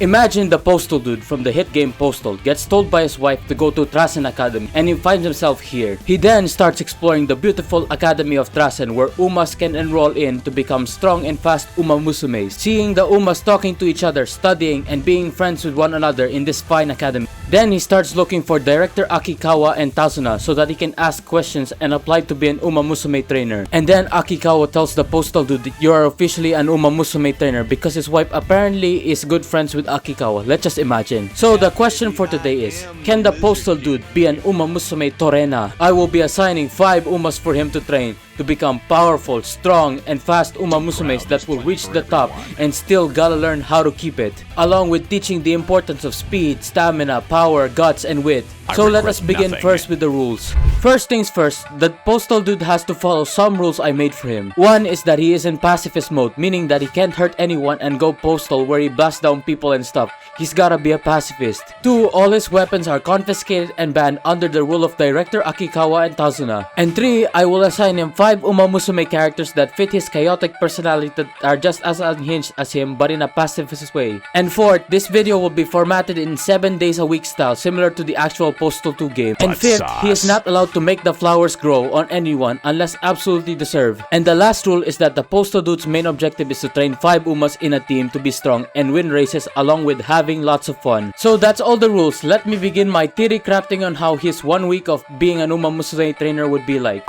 Imagine the Postal Dude from the hit game Postal gets told by his wife to go to Tracen Academy and he finds himself here. He then starts exploring the beautiful Academy of Tracen where Umas can enroll in to become strong and fast Umamusumes. Seeing the Umas talking to each other, studying and being friends with one another in this fine academy. Then he starts looking for Director Akikawa and Tazuna so that he can ask questions and apply to be an Umamusume trainer. And then Akikawa tells the Postal Dude that you are officially an Umamusume trainer because his wife apparently is good friends with Akikawa. Let's just imagine. So the question for today is, can the Postal Dude be an Umamusume Torena? I will be assigning 5 Umas for him to train to become powerful, strong, and fast Umamusumes that will reach the top and still gotta learn how to keep it. Along with teaching the importance of speed, stamina, power, guts, and wit. So let us begin first with the rules. First things first, the Postal Dude has to follow some rules I made for him. One is that he is in Pacifist mode, meaning that he can't hurt anyone and go postal where he blasts down people and stuff. He's gotta be a pacifist. 2. All his weapons are confiscated and banned under the rule of Director Akikawa and Tazuna. And 3. I will assign him 5 Umamusume characters that fit his chaotic personality that are just as unhinged as him but in a pacifist way. And 4th, this video will be formatted in 7 days a week style similar to the actual Postal 2 game. And 5th, he is not allowed to make the flowers grow on anyone unless absolutely deserved. And the last rule is that the Postal Dude's main objective is to train 5 Umas in a team to be strong and win races along with having lots of fun. So that's all the rules. Let me begin my theory crafting on how his 1 week of being an Umamusume trainer would be like.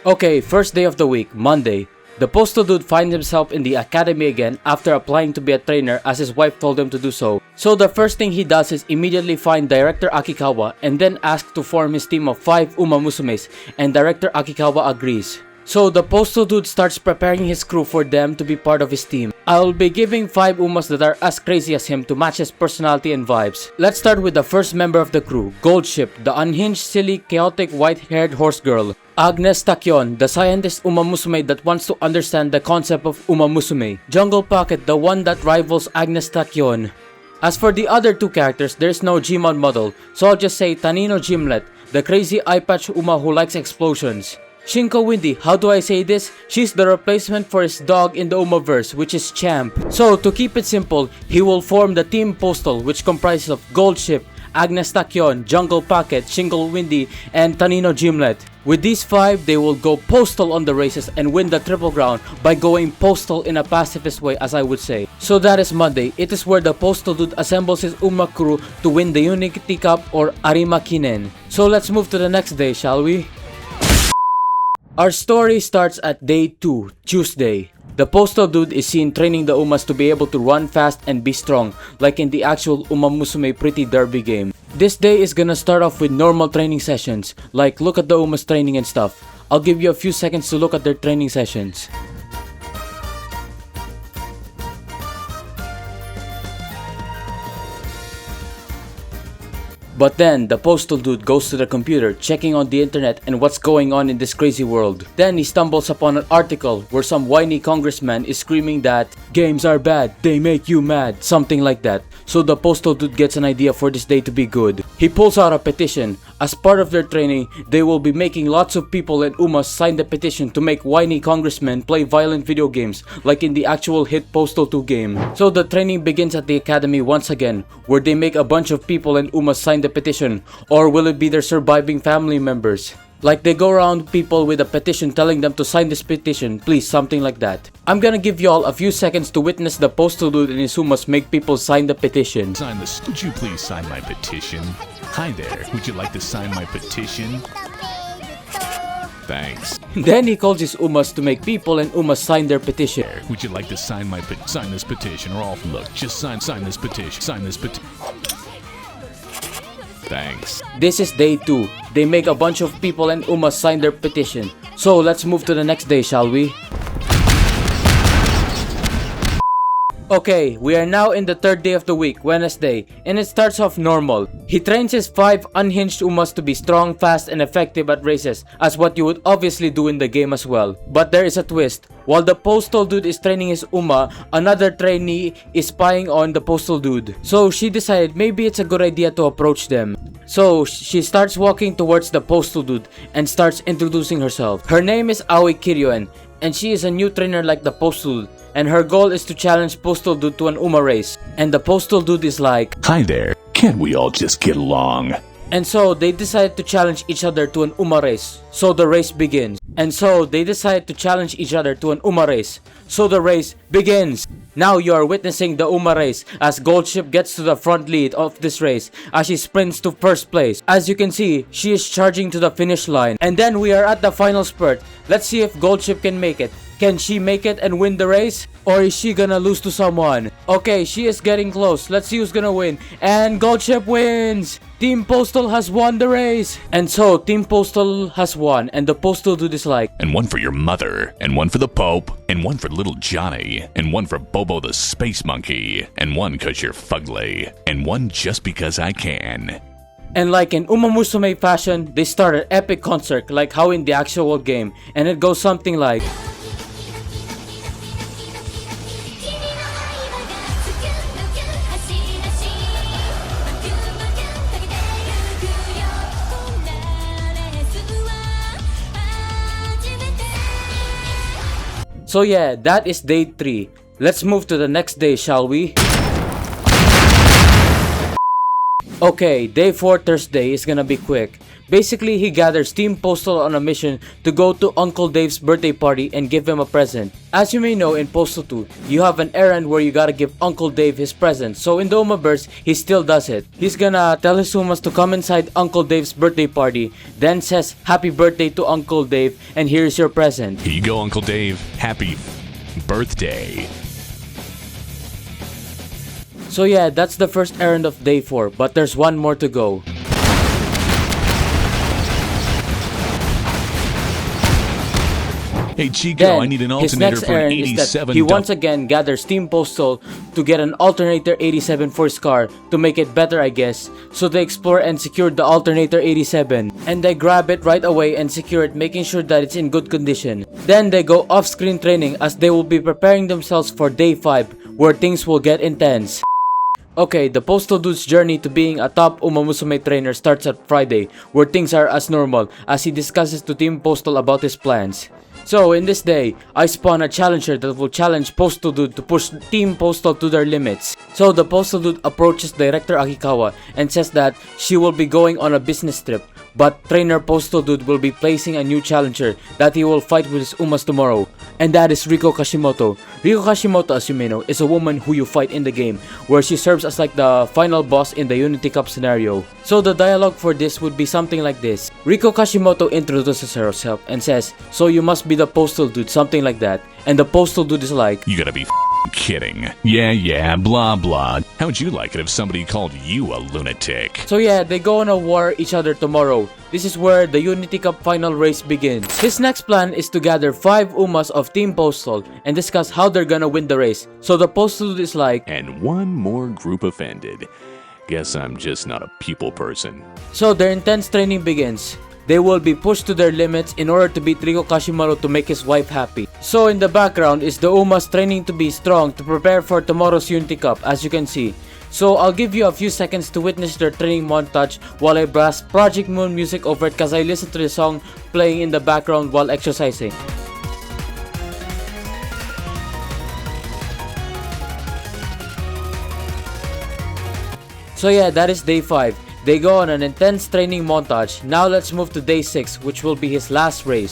Okay, first day of the week, Monday. The Postal Dude finds himself in the academy again after applying to be a trainer as his wife told him to do so. So the first thing he does is immediately find Director Akikawa and then ask to form his team of 5 Umamusumes, and Director Akikawa agrees. So the Postal Dude starts preparing his crew for them to be part of his team. I'll be giving 5 Umas that are as crazy as him to match his personality and vibes. Let's start with the first member of the crew, Goldship, the unhinged, silly, chaotic, white-haired horse girl. Agnes Takyon, the scientist Umamusume that wants to understand the concept of Umamusume. Jungle Pocket, the one that rivals Agnes Takyon. As for the other 2 characters, there's no gmod model, so I'll just say Tanino Gimlet, the crazy eye-patch Uma who likes explosions. Shinko Windy, how do I say this? She's the replacement for his dog in the Umaverse, which is Champ. So to keep it simple, he will form the Team Postal, which comprises of Goldship, Agnes Takyon, Jungle Pocket, Shinko Windy, and Tanino Gimlet. With these 5, they will go postal on the races and win the triple crown by going postal in a pacifist way, as I would say. So that is Monday. It is where the Postal Dude assembles his Uma crew to win the Unity Cup or Arima Kinen. So let's move to the next day, shall we? Our story starts at day 2, Tuesday. The Postal Dude is seen training the Umas to be able to run fast and be strong, like in the actual Umamusume Pretty Derby game. This day is gonna start off with normal training sessions, like look at the Umas training and stuff. I'll give you a few seconds to look at their training sessions. But then, the Postal Dude goes to the computer, checking on the internet and what's going on in this crazy world. Then he stumbles upon an article where some whiny congressman is screaming that games are bad, they make you mad, something like that. So the Postal Dude gets an idea for this day to be good. He pulls out a petition. As part of their training, they will be making lots of people and Umas sign the petition to make whiny congressmen play violent video games, like in the actual hit Postal 2 game. So the training begins at the academy once again, where they make a bunch of people and Umas sign the petition, or will it be their surviving family members? Like they go around people with a petition telling them to sign this petition, please, something like that. I'm gonna give y'all a few seconds to witness the Postal Dude and his Umas make people sign the petition. Sign this. Would you please sign my petition? Hi there, would you like to sign my petition? Thanks. Then he calls his Umas to make people and Umas sign their petition. Would you like to sign my sign this petition or I'll look, just sign this petition. Sign this petition. Thanks. This is day 2. They make a bunch of people and Umas sign their petition. So let's move to the next day, shall we? Okay, we are now in the 3rd day of the week, Wednesday, and it starts off normal. He trains his 5 unhinged Umas to be strong, fast, and effective at races, as what you would obviously do in the game as well. But there is a twist. While the Postal Dude is training his Uma, another trainee is spying on the Postal Dude. So she decided maybe it's a good idea to approach them. So she starts walking towards the Postal Dude and starts introducing herself. Her name is Aoi Kiryoen, and she is a new trainer like the Postal Dude, and her goal is to challenge Postal Dude to an Uma race. And the Postal Dude is like, Hi there, can't we all just get along? and so they decide to challenge each other to an Uma race. So the race begins. And so they decide to challenge each other to an Uma race. So the race begins. Now you are witnessing the Uma race as Goldship gets to the front lead of this race as she sprints to first place. As you can see, she is charging to the finish line. And then we are at the final spurt. Let's see if Goldship can make it. Can she make it and win the race? Or is she gonna lose to someone? Okay, she is getting close. Let's see who's gonna win. And Goldship wins! Team Postal has won the race! And so, Team Postal has won, and the Postal Dude is like, And one for your mother, and one for the Pope, and one for little Johnny, and one for Bobo the Space Monkey, and one 'cause you're fugly, and one just because I can. and like in Uma Musume fashion, they start an epic concert like how in the actual game, and it goes something like, so yeah, that is day 3. Let's move to the next day, shall we? Okay, day 4 Thursday is gonna be quick. Basically, he gathers Team Postal on a mission to go to Uncle Dave's birthday party and give him a present. As you may know, in Postal 2, you have an errand where you gotta give Uncle Dave his present. So in the Umaverse, he still does it. He's gonna tell his Umas to come inside Uncle Dave's birthday party, then says happy birthday to Uncle Dave and here's your present. Here you go, Uncle Dave. Happy birthday. So yeah, that's the first errand of day 4, but there's one more to go. Hey Chico, Then, I need an his alternator next for an errand is that 87. he once again gathers Team Postal to get an alternator 87 for his car to make it better, I guess. So they explore and secure the alternator 87, and they grab it right away and secure it, making sure that it's in good condition. Then they go off-screen training as they will be preparing themselves for day 5 where things will get intense. Okay, the Postal Dude's journey to being a top Uma Musume trainer starts at Friday, where things are as normal as he discusses to Team Postal about his plans. So in this day, I spawn a challenger that will challenge Postal Dude to push Team Postal to their limits. So the Postal Dude approaches Director Akikawa and says that she will be going on a business trip, but Trainer Postal Dude will be placing a new challenger that he will fight with his Umas tomorrow, and that is Riko Kashimoto. Riko Kashimoto, as you may know, is a woman who you fight in the game, where she serves as like the final boss in the Unity Cup scenario. So the dialogue for this would be something like this. Riko Kashimoto introduces herself and says, so you must be the Postal Dude, something like that. And the Postal Dude is like, You gotta be kidding. Yeah, blah blah. How would you like it if somebody called you a lunatic? so yeah, they go on a war each other tomorrow. This is where the Unity Cup final race begins. His next plan is to gather 5 Umas of Team Postal and discuss how they're gonna win the race. So the Postal Dude is like, And one more group offended. Guess I'm just not a people person. so their intense training begins. They will be pushed to their limits in order to beat Riko Kashimoto to make his wife happy. So in the background is the Umas training to be strong to prepare for tomorrow's Unity Cup, as you can see. So I'll give you a few seconds to witness their training montage while I blast Project Moon music over it cause I listen to the song playing in the background while exercising. So yeah, that is day 5. They go on an intense training montage. Now let's move to day 6, which will be his last race.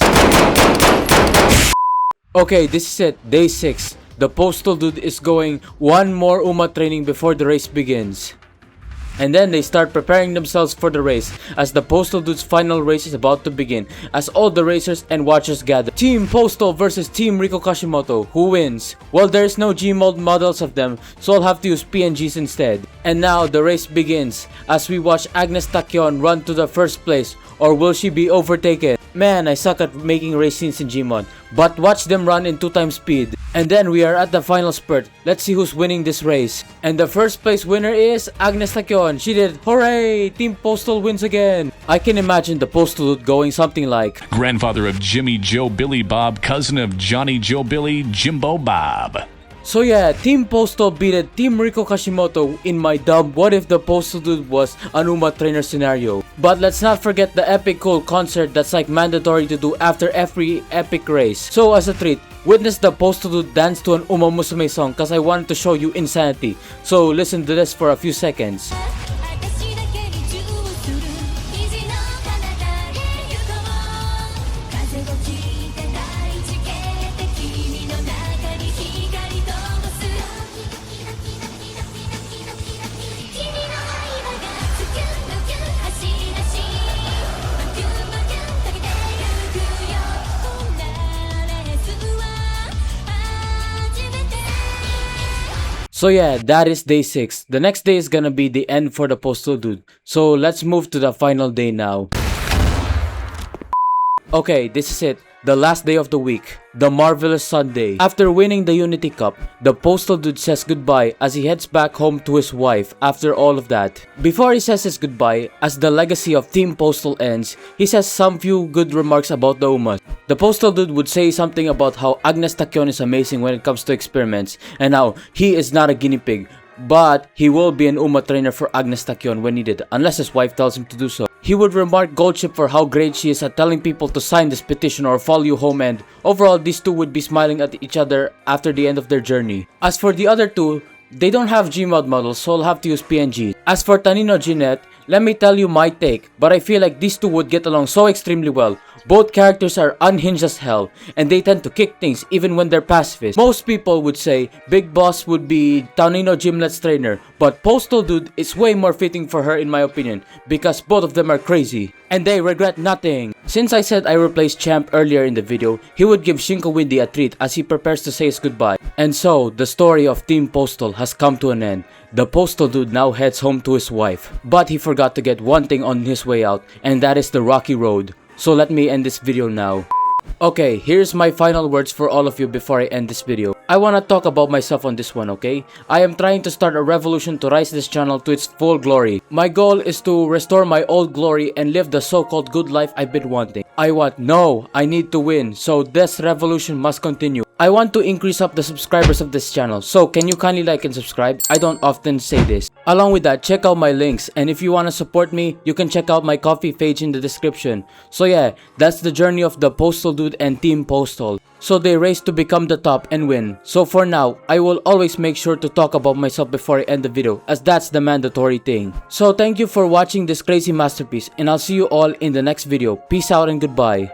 Okay, this is it, day 6. The Postal Dude is going one more Uma training before the race begins. And then they start preparing themselves for the race as the Postal Dude's final race is about to begin as all the racers and watchers gather. Team Postal versus Team Riko Kashimoto. Who wins? Well, there is no gmod models of them, so I'll have to use PNGs instead. And now the race begins as we watch Agnes Tachyon run to the first place, or will she be overtaken? Man, I suck at making race scenes in Gmod, but watch them run in 2x speed. And then we are at the final spurt. Let's see who's winning this race. And the first place winner is Agnes Tachyon. She did. Hooray! Team Postal wins again. I can imagine the Postal Dude going something like, Grandfather of Jimmy Joe Billy Bob, cousin of Johnny Joe Billy Jimbo Bob. So yeah, Team Postal beat Team Riko Kashimoto in my dumb what if the Postal Dude was an Uma trainer scenario. But let's not forget the epic cool concert that's like mandatory to do after every epic race. So as a treat, witness the Postal Dude dance to an Uma Musume song cause I wanted to show you insanity. So listen to this for a few seconds. So yeah, that is day 6. The next day is gonna be the end for the Postal Dude. So let's move to the final day now. Okay, this is it. The last day of the week. The marvelous Sunday. After winning the Unity Cup, the Postal Dude says goodbye as he heads back home to his wife after all of that. Before he says his goodbye, as the legacy of Team Postal ends, he says some few good remarks about the Umas. The Postal Dude would say something about how Agnes Tachyon is amazing when it comes to experiments and how he is not a guinea pig, but he will be an Uma trainer for Agnes Tachyon when needed, unless his wife tells him to do so. He would remark Goldship for how great she is at telling people to sign this petition or follow you home, and overall these two would be smiling at each other after the end of their journey. As for the other two, they don't have gmod models, so I'll have to use PNG. As for Tanino Ginette, let me tell you my take, but I feel like these two would get along so extremely well. Both characters are unhinged as hell, and they tend to kick things even when they're pacifist. Most people would say Big Boss would be Tanino Gimlet's trainer, but Postal Dude is way more fitting for her in my opinion, because both of them are crazy, and they regret nothing. Since I said I replaced Champ earlier in the video, he would give Shinko Windy a treat as he prepares to say his goodbye. And so, the story of Team Postal has come to an end. The Postal Dude now heads home to his wife, but he forgot to get one thing on his way out, and that is the rocky road. So let me end this video now. Okay, here's my final words for all of you before I end this video. I wanna talk about myself on this one, okay? I am trying to start a revolution to rise this channel to its full glory. My goal is to restore my old glory and live the so-called good life I've been wanting. I need to win, so this revolution must continue. I want to increase up the subscribers of this channel, so can you kindly like and subscribe? I don't often say this. Along with that, check out my links, and if you wanna support me, you can check out my coffee page in the description. So yeah, that's the journey of the Postal Dude and Team Postal. So they race to become the top and win. So for now, I will always make sure to talk about myself before I end the video, as that's the mandatory thing. So thank you for watching this crazy masterpiece, and I'll see you all in the next video. Peace out and goodbye.